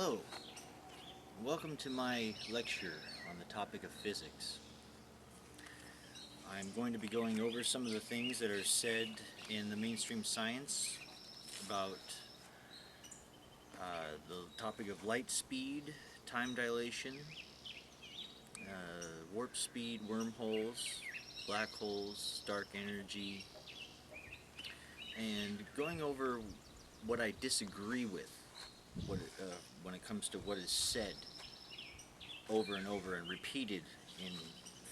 Hello, welcome to my lecture on the topic of physics. I'm going to be going over some of the things that are said in the mainstream science about the topic of light speed, time dilation, warp speed, wormholes, black holes, dark energy, and going over what I disagree with when it comes to what is said over and over and repeated in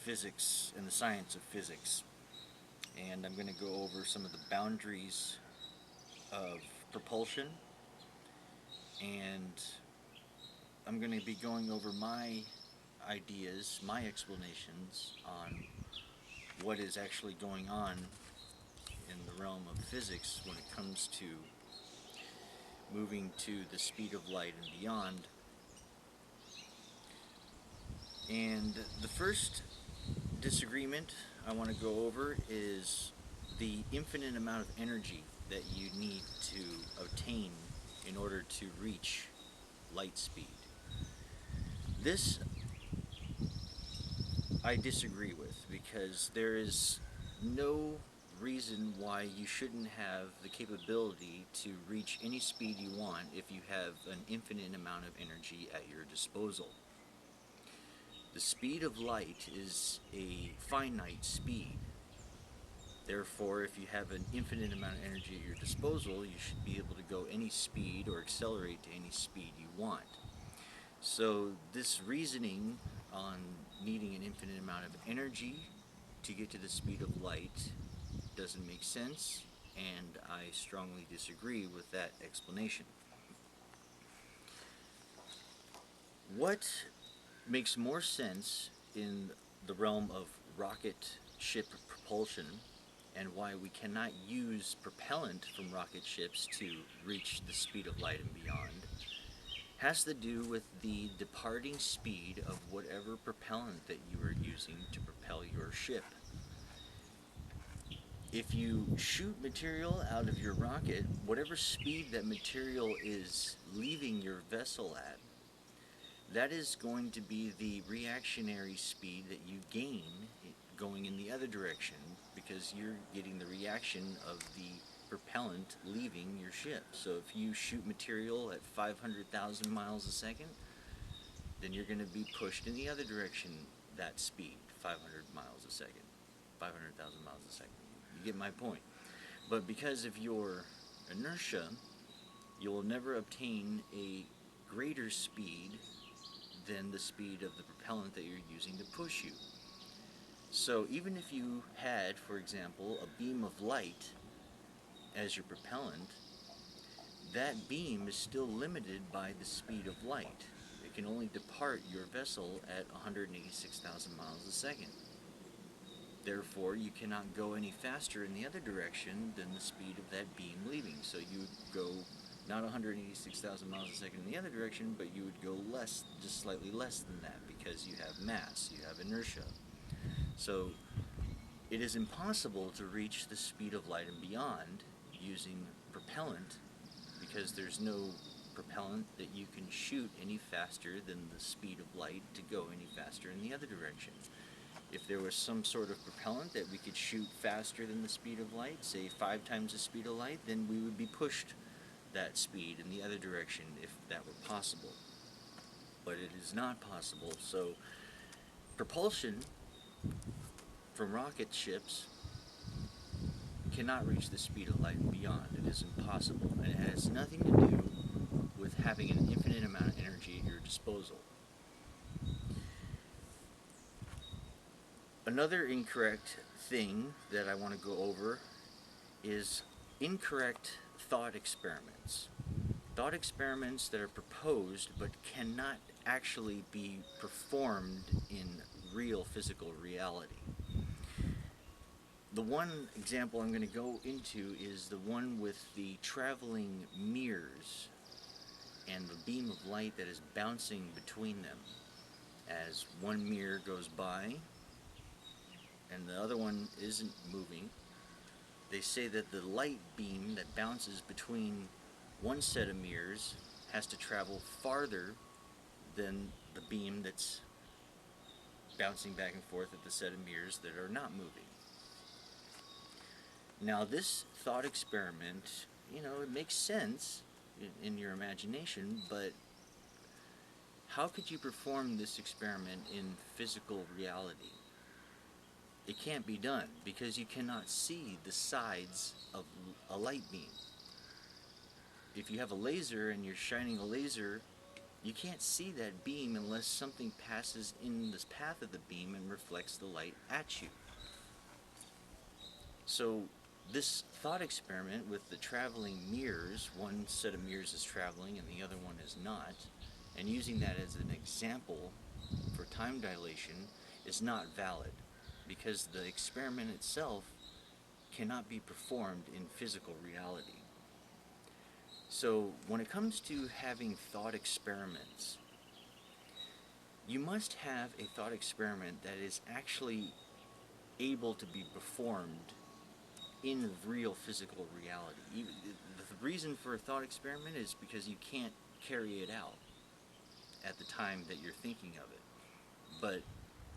physics and the science of physics. And I'm going to go over some of the boundaries of propulsion, and I'm going to be going over my ideas, my explanations on what is actually going on in the realm of physics when it comes to moving to the speed of light and beyond. And the first disagreement I want to go over is the infinite amount of energy that you need to obtain in order to reach light speed. This I disagree with, because there is no reason why you shouldn't have the capability to reach any speed you want if you have an infinite amount of energy at your disposal. The speed of light is a finite speed. Therefore, if you have an infinite amount of energy at your disposal, you should be able to go any speed or accelerate to any speed you want. So this reasoning on needing an infinite amount of energy to get to the speed of light doesn't make sense, and I strongly disagree with that explanation. What makes more sense in the realm of rocket ship propulsion, and why we cannot use propellant from rocket ships to reach the speed of light and beyond, has to do with the departing speed of whatever propellant that you are using to propel your ship. If you shoot material out of your rocket, whatever speed that material is leaving your vessel at, that is going to be the reactionary speed that you gain going in the other direction, because you're getting the reaction of the propellant leaving your ship. So if you shoot material at 500,000 miles a second, then you're going to be pushed in the other direction that speed, 500 miles a second, 500,000 miles a second. You get my point. But because of your inertia, you will never obtain a greater speed than the speed of the propellant that you're using to push you. So even if you had, for example, a beam of light as your propellant, that beam is still limited by the speed of light. It can only depart your vessel at 186,000 miles a second. Therefore, you cannot go any faster in the other direction than the speed of that beam leaving. So you would go not 186,000 miles a second in the other direction, but you would go less, just slightly less than that, because you have mass, you have inertia. So it is impossible to reach the speed of light and beyond using propellant, because there's no propellant that you can shoot any faster than the speed of light to go any faster in the other direction. If there was some sort of propellant that we could shoot faster than the speed of light, say 5 times the speed of light, then we would be pushed that speed in the other direction if that were possible. But it is not possible, so propulsion from rocket ships cannot reach the speed of light and beyond. It is impossible, and it has nothing to do with having an infinite amount of energy at your disposal. Another incorrect thing that I want to go over is incorrect thought experiments. Thought experiments that are proposed but cannot actually be performed in real physical reality. The one example I'm going to go into is the one with the traveling mirrors and the beam of light that is bouncing between them as one mirror goes by and the other one isn't moving. They say that the light beam that bounces between one set of mirrors has to travel farther than the beam that's bouncing back and forth at the set of mirrors that are not moving. Now, this thought experiment, it makes sense in your imagination, but how could you perform this experiment in physical reality? It can't be done because you cannot see the sides of a light beam. If you have a laser and you're shining a laser, you can't see that beam unless something passes in the path of the beam and reflects the light at you. So this thought experiment with the traveling mirrors, one set of mirrors is traveling and the other one is not, and using that as an example for time dilation is not valid because the experiment itself cannot be performed in physical reality. So when it comes to having thought experiments, you must have a thought experiment that is actually able to be performed in real physical reality. The reason for a thought experiment is because you can't carry it out at the time that you're thinking of it. But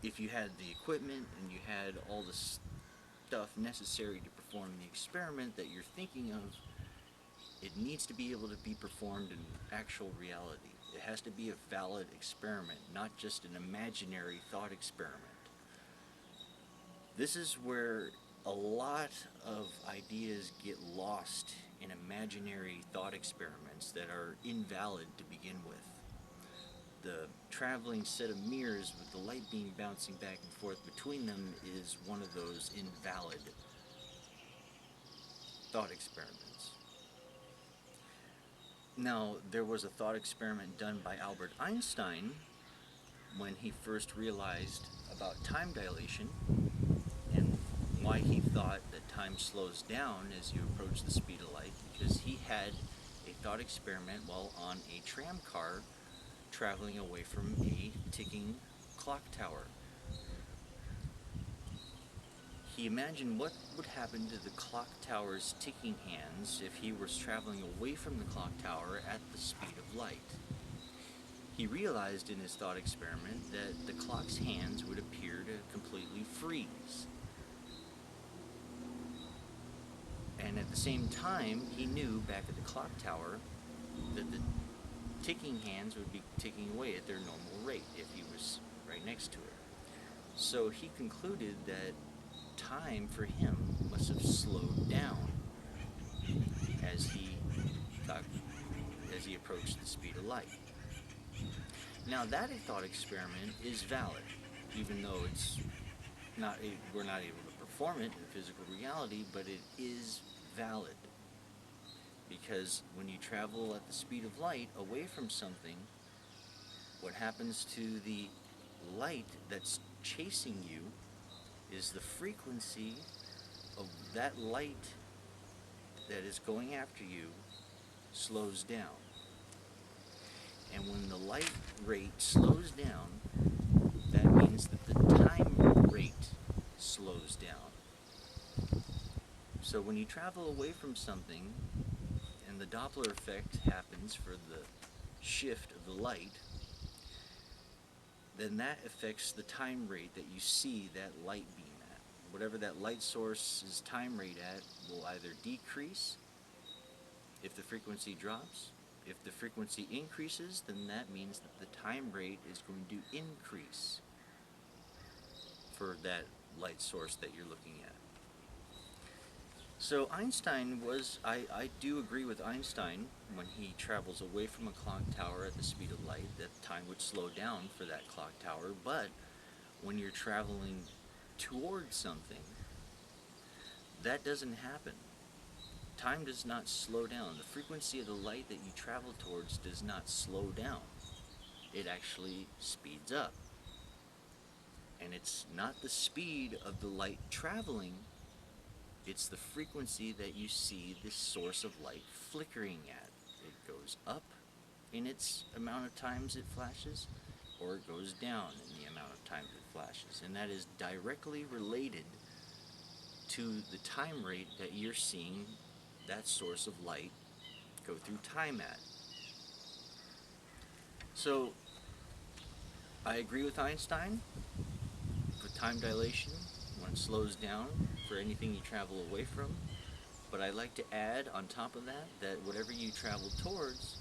if you had the equipment and you had all the stuff necessary to perform the experiment that you're thinking of, it needs to be able to be performed in actual reality. It has to be a valid experiment, not just an imaginary thought experiment. This is where a lot of ideas get lost in imaginary thought experiments that are invalid to begin with. The traveling set of mirrors with the light beam bouncing back and forth between them is one of those invalid thought experiments. Now, there was a thought experiment done by Albert Einstein when he first realized about time dilation and why he thought that time slows down as you approach the speed of light, because he had a thought experiment while on a tram car traveling away from a ticking clock tower. He imagined what would happen to the clock tower's ticking hands if he was traveling away from the clock tower at the speed of light. He realized in his thought experiment that the clock's hands would appear to completely freeze. And at the same time, he knew back at the clock tower that the ticking hands would be ticking away at their normal rate if he was right next to it. So he concluded that time for him must have slowed down as he approached the speed of light. Now that thought experiment is valid, even though we're not able to perform it in physical reality, but it is valid. Because when you travel at the speed of light away from something, what happens to the light that's chasing you is the frequency of that light that is going after you slows down. And when the light rate slows down, that means that the time rate slows down. So when you travel away from something and the Doppler effect happens for the shift of the light, then that affects the time rate that you see that light beam at. Whatever that light source's time rate at will either decrease if the frequency drops. If the frequency increases, then that means that the time rate is going to increase for that light source that you're looking at. So Einstein I do agree with Einstein when he travels away from a clock tower at the speed of light, that time would slow down for that clock tower, but when you're traveling towards something, that doesn't happen. Time does not slow down. The frequency of the light that you travel towards does not slow down. It actually speeds up. And it's not the speed of the light traveling, it's the frequency that you see this source of light flickering at. It goes up in its amount of times it flashes, or it goes down in the amount of times it flashes. And that is directly related to the time rate that you're seeing that source of light go through time at. So, I agree with Einstein with time dilation when it slows down for anything you travel away from. But I like to add on top of that that whatever you travel towards,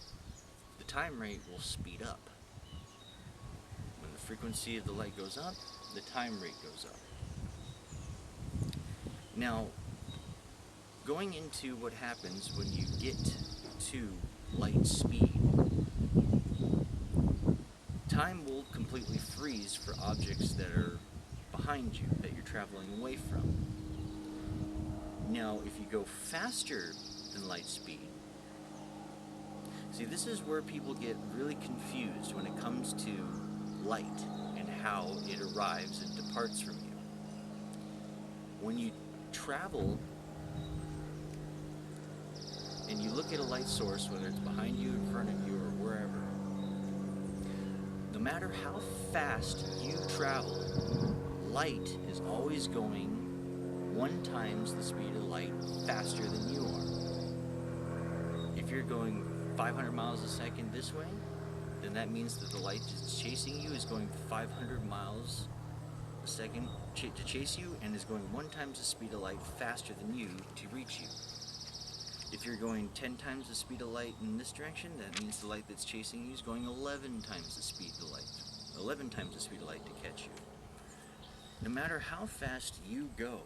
the time rate will speed up. When the frequency of the light goes up, the time rate goes up. Now, going into what happens when you get to light speed, time will completely freeze for objects that are behind you, that you're traveling away from. Now, if you go faster than light speed, see, this is where people get really confused when it comes to light and how it arrives and departs from you. When you travel and you look at a light source, whether it's behind you, in front of you, or wherever, no matter how fast you travel, light is always going 1 times the speed of light faster than you are. If you're going 500 miles a second this way, then that means that the light that's chasing you is going 500 miles a second to chase you and is going 1 times the speed of light faster than you to reach you. If you're going 10 times the speed of light in this direction, that means the light that's chasing you is going 11 times the speed of light. 11 times the speed of light to catch you. No matter how fast you go,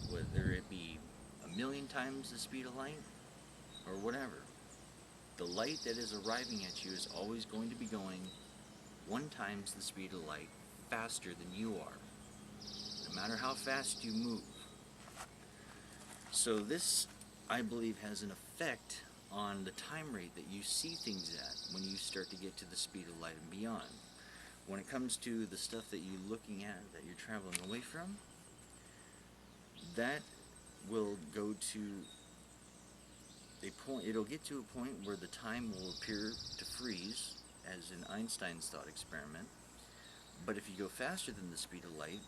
whether it be 1,000,000 times the speed of light or whatever, the light that is arriving at you is always going to be going 1 times the speed of light faster than you are, no matter how fast you move. So this, I believe, has an effect on the time rate that you see things at when you start to get to the speed of light and beyond. When it comes to the stuff that you're looking at, that you're traveling away from, that will go to a point, it'll get to a point where the time will appear to freeze, as in Einstein's thought experiment. But if you go faster than the speed of light,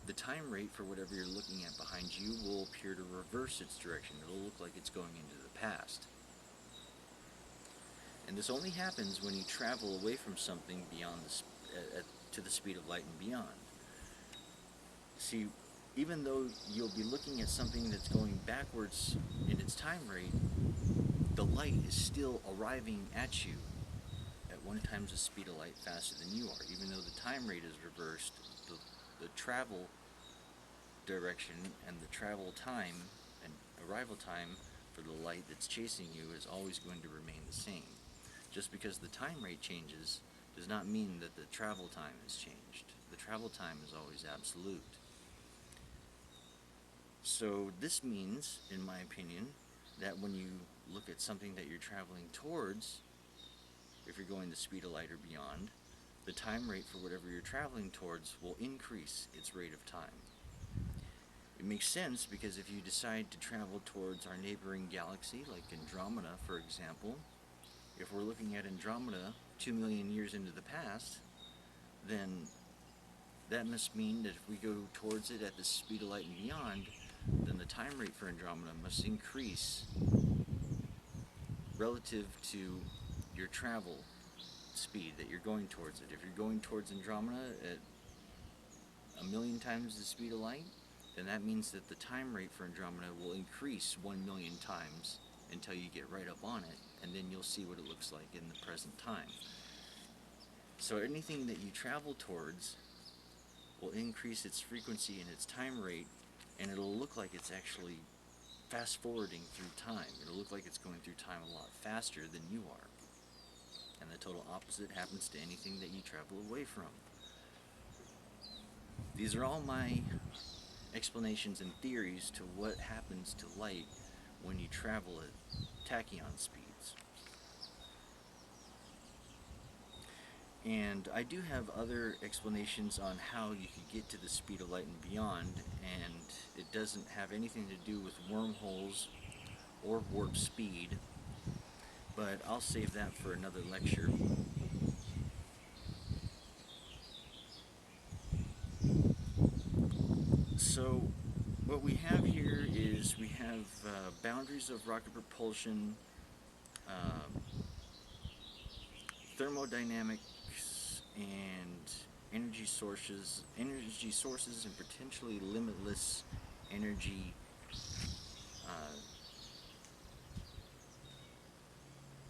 the time rate for whatever you're looking at behind you will appear to reverse its direction. It'll look like it's going into the past. And this only happens when you travel away from something beyond to the speed of light and beyond. See, even though you'll be looking at something that's going backwards in its time rate, the light is still arriving at you at 1 times the speed of light faster than you are. Even though the time rate is reversed, the travel direction and the travel time and arrival time for the light that's chasing you is always going to remain the same. Just because the time rate changes does not mean that the travel time has changed. The travel time is always absolute. So this means, in my opinion, that when you look at something that you're traveling towards, if you're going the speed of light or beyond, the time rate for whatever you're traveling towards will increase its rate of time. It makes sense because if you decide to travel towards our neighboring galaxy, like Andromeda, for example, if we're looking at Andromeda 2 million years into the past, then that must mean that if we go towards it at the speed of light and beyond, then the time rate for Andromeda must increase relative to your travel speed that you're going towards it. If you're going towards Andromeda at 1,000,000 times the speed of light, then that means that the time rate for Andromeda will increase 1,000,000 times until you get right up on it, and then you'll see what it looks like in the present time. So anything that you travel towards will increase its frequency and its time rate, and it'll look like it's actually fast forwarding through time. It'll look like it's going through time a lot faster than you are. And the total opposite happens to anything that you travel away from. These are all my explanations and theories to what happens to light when you travel at tachyon speeds. And I do have other explanations on how you could get to the speed of light and beyond, and it doesn't have anything to do with wormholes or warp speed, but I'll save that for another lecture. So what we have here is we have boundaries of rocket propulsion, thermodynamics and energy sources, and potentially limitless energy. Uh,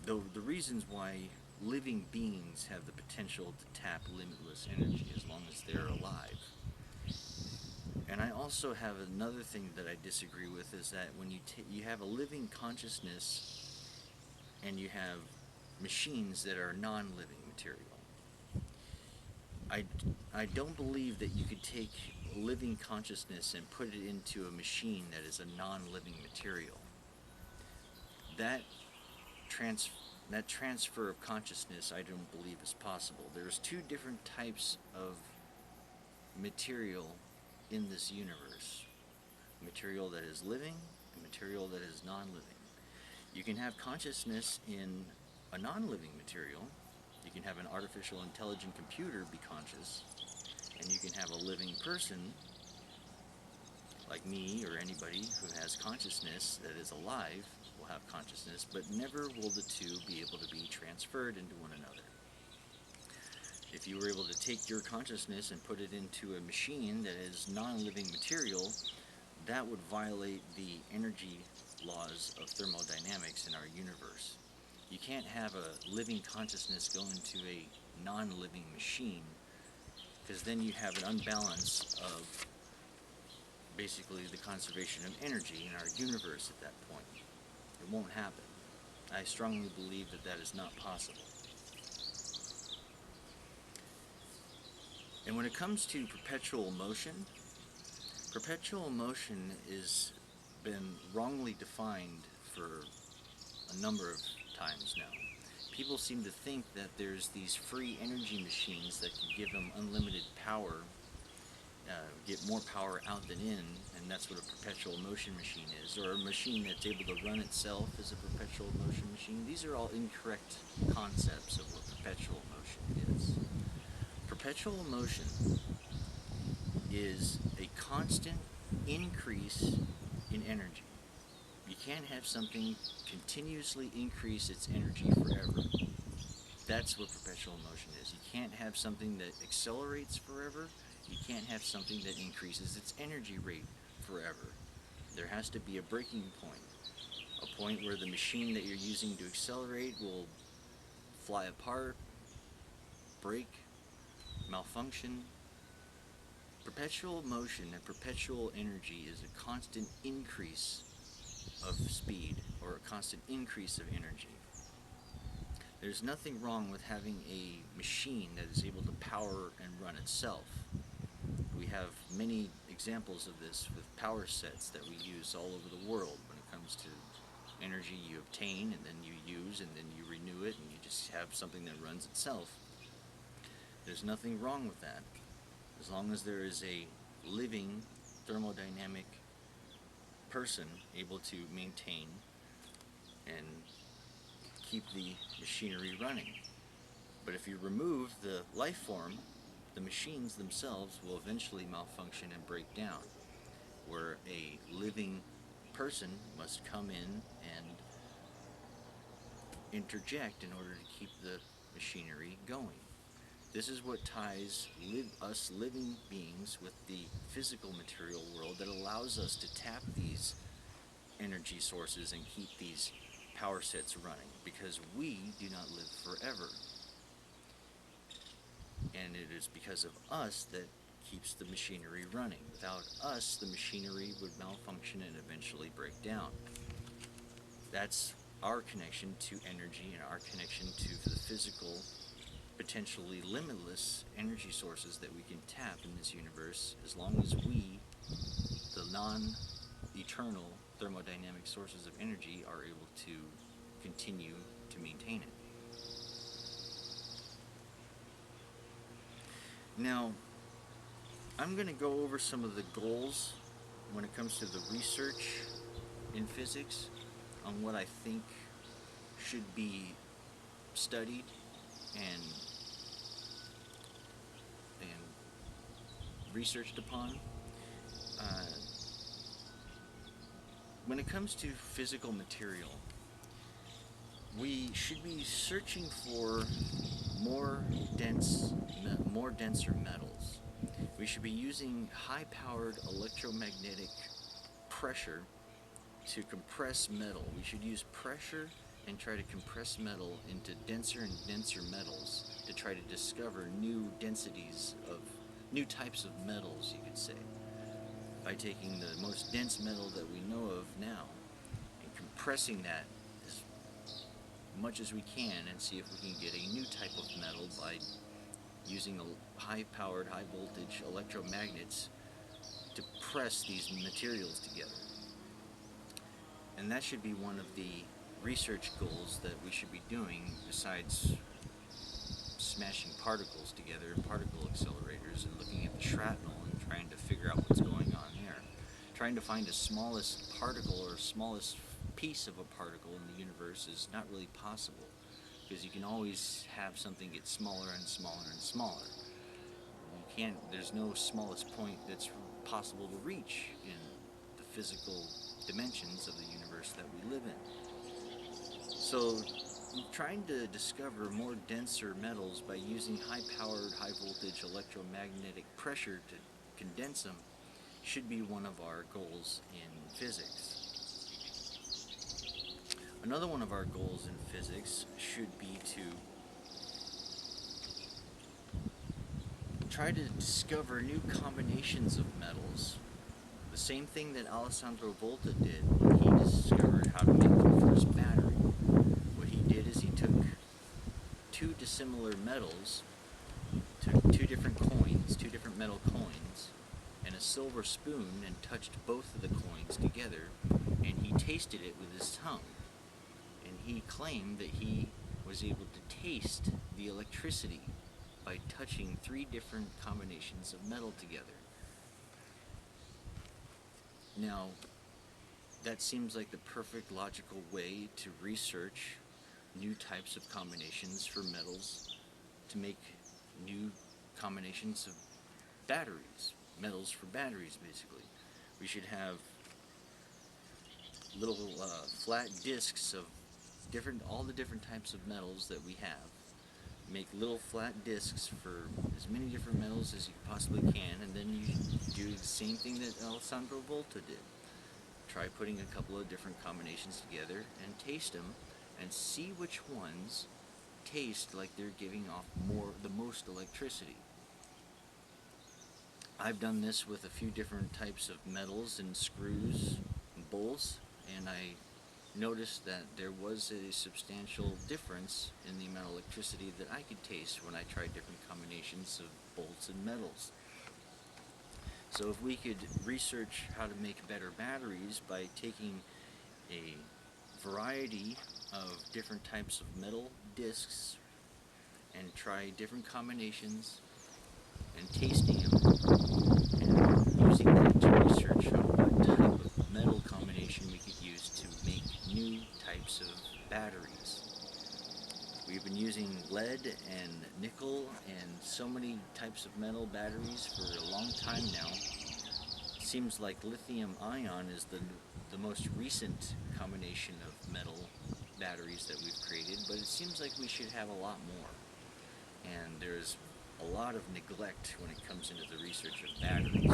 the reasons why living beings have the potential to tap limitless energy as long as they're alive. And I also have another thing that I disagree with, is that when you have a living consciousness and you have machines that are non-living material. I, I don't believe that you could take living consciousness and put it into a machine that is a non-living material. That trans that transfer of consciousness, I don't believe is possible. There's two different types of material in this universe: material that is living and material that is non-living. You can have consciousness in a non-living material. You can have an artificial intelligent computer be conscious, and you can have a living person like me or anybody who has consciousness that is alive will have consciousness, but never will the two be able to be transferred into one another. If you were able to take your consciousness and put it into a machine that is non-living material, that would violate the energy laws of thermodynamics in our universe. You can't have a living consciousness go into a non-living machine, because then you have an unbalance of basically the conservation of energy in our universe at that point. It won't happen. I strongly believe that that is not possible. And when it comes to perpetual motion has been wrongly defined for a number of times now. People seem to think that there's these free energy machines that can give them unlimited power, get more power out than in, and that's what a perpetual motion machine is, or a machine that's able to run itself is a perpetual motion machine. These are all incorrect concepts of what perpetual motion is. Perpetual motion is a constant increase in energy. You can't have something continuously increase its energy forever. That's what perpetual motion is. You can't have something that accelerates forever. You can't have something that increases its energy rate forever. There has to be a breaking point. A point where the machine that you're using to accelerate will fly apart, break, malfunction. Perpetual motion and perpetual energy is a constant increase of speed, or a constant increase of energy. There's nothing wrong with having a machine that is able to power and run itself. We have many examples of this with power sets that we use all over the world when it comes to energy you obtain and then you use and then you renew it, and you just have something that runs itself. There's nothing wrong with that, as long as there is a living thermodynamic person able to maintain and keep the machinery running. But if you remove the life form, the machines themselves will eventually malfunction and break down, where a living person must come in and interject in order to keep the machinery going. This is what ties us living beings with the physical material world, that allows us to tap these energy sources and keep these power sets running, because we do not live forever. And it is because of us that keeps the machinery running. Without us, the machinery would malfunction and eventually break down. That's our connection to energy and our connection to the physical, potentially limitless energy sources that we can tap in this universe, as long as we, the non-eternal thermodynamic sources of energy, are able to continue to maintain it. Now, I'm going to go over some of the goals when it comes to the research in physics on what I think should be studied and researched upon. When it comes to physical material, we should be searching for more more denser metals. We should be using high-powered electromagnetic pressure to compress metal. We should use pressure and try to compress metal into denser and denser metals to try to discover new densities of new types of metals, you could say, by taking the most dense metal that we know of now and compressing that as much as we can and see if we can get a new type of metal by using high-powered, high-voltage electromagnets to press these materials together. And that should be one of the research goals that we should be doing, besides smashing particles together in particle accelerators and looking at the shrapnel and trying to figure out what's going on there. Trying to find the smallest particle or smallest piece of a particle in the universe is not really possible, because you can always have something get smaller and smaller and smaller. There's no smallest point that's possible to reach in the physical dimensions of the universe that we live in. So trying to discover more denser metals by using high-powered, high-voltage electromagnetic pressure to condense them should be one of our goals in physics. Another one of our goals in physics should be to try to discover new combinations of metals. The same thing that Alessandro Volta did when he discovered how to make the first battery. What he did is he took two dissimilar metals, took two different metal coins, and a silver spoon, and touched both of the coins together, and he tasted it with his tongue. And he claimed that he was able to taste the electricity by touching three different combinations of metal together. Now, that seems like the perfect logical way to research new types of combinations for metals, to make new combinations of batteries, metals for batteries, basically. We should have little flat discs of all the different types of metals that we have. Make little flat discs for as many different metals as you possibly can, and then you do the same thing that Alessandro Volta did. Try putting a couple of different combinations together and taste them, and see which ones taste like they're giving off the most electricity. I've done this with a few different types of metals and screws and bolts, and I noticed that there was a substantial difference in the amount of electricity that I could taste when I tried different combinations of bolts and metals. So if we could research how to make better batteries by taking a variety of different types of metal discs and try different combinations and tasting them, and using that to research on what type of metal combination we could use to make new types of batteries. We've been using lead and nickel and so many types of metal batteries for a long time now. It seems like lithium ion is the most recent combination of metal batteries that we've created, but it seems like we should have a lot more. And there's a lot of neglect when it comes into the research of batteries.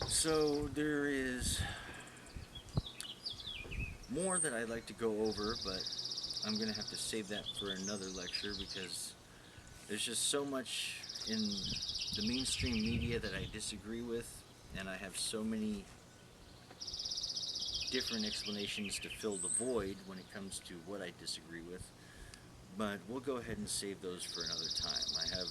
So there is more that I'd like to go over, but I'm going to have to save that for another lecture, because there's just so much in the mainstream media that I disagree with, and I have so many different explanations to fill the void when it comes to what I disagree with. But we'll go ahead and save those for another time. I have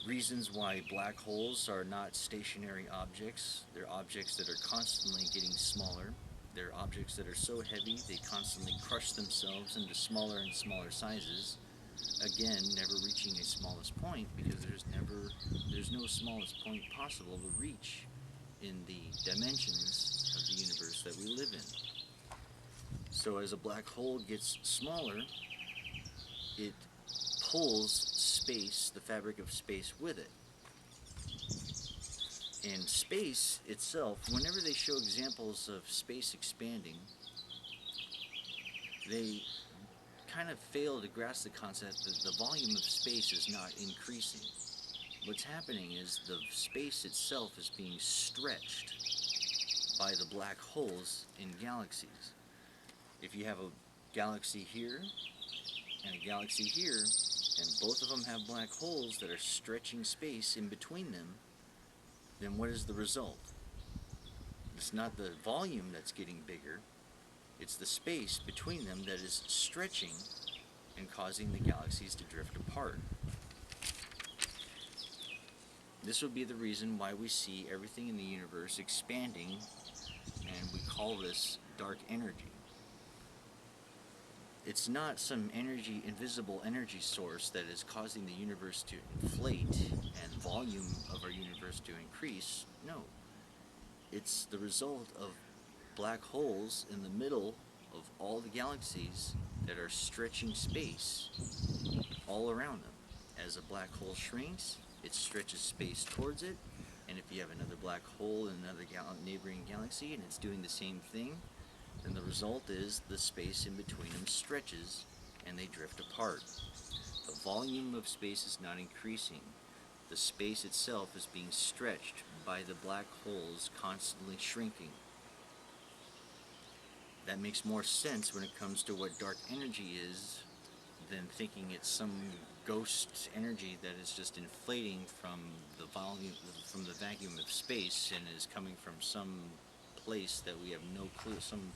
reasons why black holes are not stationary objects. They're objects that are constantly getting smaller. They're objects that are so heavy they constantly crush themselves into smaller and smaller sizes. Again, never reaching a smallest point, because there's no smallest point possible to reach in the dimensions of the universe that we live in. So as a black hole gets smaller, it pulls space, the fabric of space, with it. And space itself, whenever they show examples of space expanding, they kind of fail to grasp the concept that the volume of space is not increasing. What's happening is the space itself is being stretched by the black holes in galaxies. If you have a galaxy here and a galaxy here, and both of them have black holes that are stretching space in between them, then what is the result? It's not the volume that's getting bigger, it's the space between them that is stretching and causing the galaxies to drift apart. This would be the reason why we see everything in the universe expanding, and we call this dark energy. It's not some invisible energy source that is causing the universe to inflate and volume of our universe to increase. No. It's the result of black holes in the middle of all the galaxies that are stretching space all around them. As a black hole shrinks, it stretches space towards it, and if you have another black hole in another neighboring galaxy and it's doing the same thing, then the result is the space in between them stretches and they drift apart. The volume of space is not increasing. The space itself is being stretched by the black holes constantly shrinking. That makes more sense when it comes to what dark energy is than thinking it's some ghost energy that is just inflating from the volume, from the vacuum of space, and is coming from some place that we have no clue, some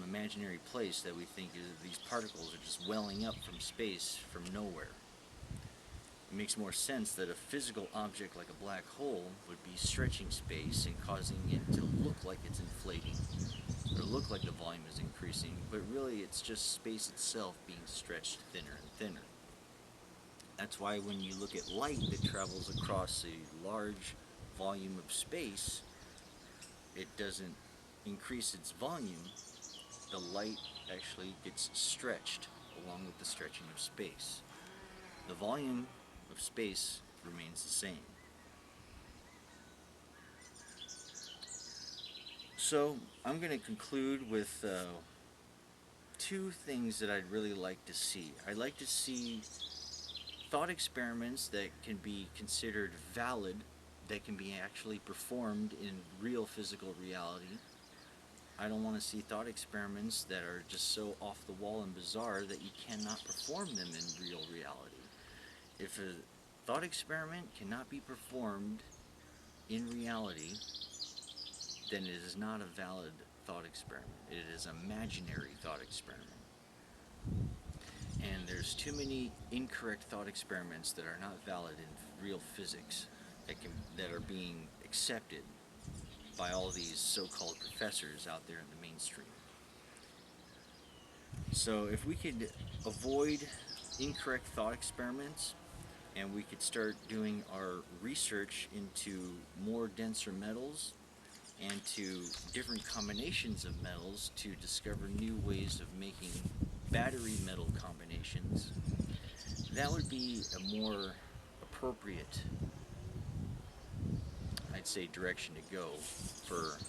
imaginary place that we think these particles are just welling up from space from nowhere. It makes more sense that a physical object like a black hole would be stretching space and causing it to look like it's inflating, or look like the volume is increasing, but really it's just space itself being stretched thinner and thinner. That's why when you look at light that travels across a large volume of space, it doesn't increase its volume. The light actually gets stretched along with the stretching of space. The volume of space remains the same. So I'm going to conclude with two things that I'd really like to see. I'd like to see thought experiments that can be considered valid, that can be actually performed in real physical reality. I don't want to see thought experiments that are just so off the wall and bizarre that you cannot perform them in real reality. If a thought experiment cannot be performed in reality, then it is not a valid thought experiment. It is an imaginary thought experiment. And there's too many incorrect thought experiments that are not valid in real physics that are being accepted by all these so-called professors out there in the mainstream. So if we could avoid incorrect thought experiments, and we could start doing our research into more denser metals and to different combinations of metals to discover new ways of making battery metal combinations, that would be a more appropriate, I'd say, direction to go for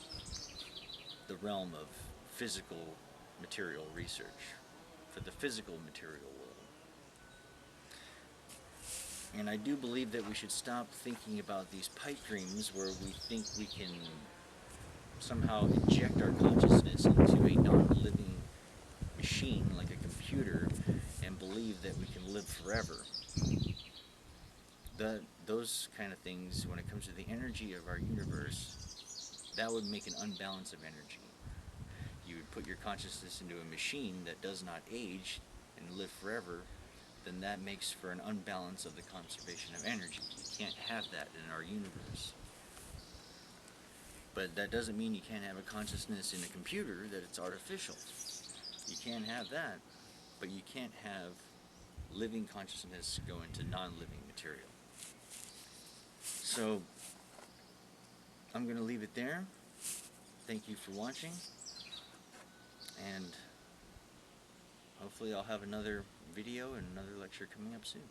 the realm of physical material research, for the physical material world. And I do believe that we should stop thinking about these pipe dreams where we think we can somehow inject our consciousness into a non-living machine like a computer and believe that we can live forever. Those kind of things, when it comes to the energy of our universe, that would make an unbalance of energy. You would put your consciousness into a machine that does not age and live forever, then that makes for an unbalance of the conservation of energy. You can't have that in our universe. But that doesn't mean you can't have a consciousness in a computer, that it's artificial. You can have that, but you can't have living consciousness go into non-living material. So, I'm going to leave it there. Thank you for watching, and hopefully I'll have another video and another lecture coming up soon.